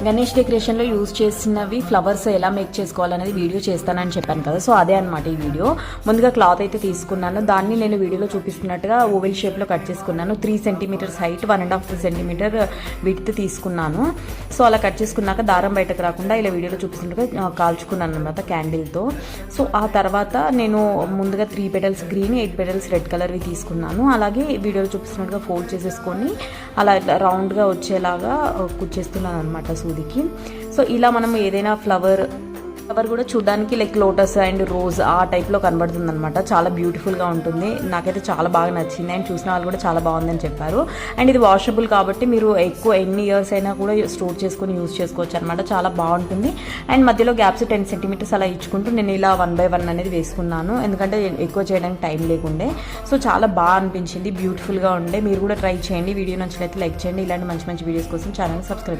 Ganesh డెకరేషన్లో use చేసినవి flowers ఎలా make చేసుకోవాలనేది వీడియో చేస్తానని చెప్పాను కదా, సో అదే అనమాట ఈ వీడియో. ముందుగా క్లాత్ అయితే తీసుకున్నాను, దాన్ని నేను వీడియోలో చూపిస్తున్నట్టుగా ఓవెల్ షేప్లో కట్ చేసుకున్నాను. 3 సెంటీమీటర్స్ హైట్, 1.5 సెంటీమీటర్ విడ్త్ తీసుకున్నాను. సో అలా కట్ చేసుకున్నాక దారం బయటకు రాకుండా ఇలా వీడియోలో చూపిస్తున్నట్టుగా కాల్చుకున్నాను అనమాట క్యాండిల్తో. సో ఆ తర్వాత నేను ముందుగా 3 పెటల్స్ గ్రీన్, 8 పెటల్స్ రెడ్ కలర్వి తీసుకున్నాను. అలాగే వీడియోలో చూపిస్తున్నట్టుగా ఫోల్డ్ చేసేసుకొని అలా రౌండ్గా వచ్చేలాగా కుచ్చేస్తున్నాను అనమాట సూదికి. సో ఇలా మనం ఏదైనా ఫ్లవర్ కూడా చూడడానికి లైక్ లోటస్ అండ్ రోజ్ ఆ టైప్లో కనబడుతుంది అనమాట. చాలా బ్యూటిఫుల్గా ఉంటుంది, నాకైతే చాలా బాగా నచ్చింది. అండ్ చూసిన వాళ్ళు కూడా చాలా బాగుందని చెప్పారు. అండ్ ఇది వాషబుల్ కాబట్టి మీరు ఎక్కువ ఎన్ని ఇయర్స్ అయినా కూడా స్టోర్ చేసుకొని యూజ్ చేసుకోవచ్చు అనమాట. చాలా బాగుంటుంది. అండ్ మధ్యలో గ్యాప్స్ 10 సెంటీమీటర్స్ అలా ఇచ్చుకుంటూ నేను ఇలా 1 by 1 అనేది వేసుకున్నాను, ఎందుకంటే ఎక్కువ చేయడానికి టైం లేకుండే. సో చాలా బాగా అనిపించింది, బ్యూటిఫుల్గా ఉండే. మీరు కూడా ట్రై చేయండి. వీడియో నచ్చినట్లయితే లైక్ చేయండి. ఇలాంటి మంచి మంచి వీడియోస్ కోసం ఛానల్ సబ్స్క్రైబ్ చేయండి.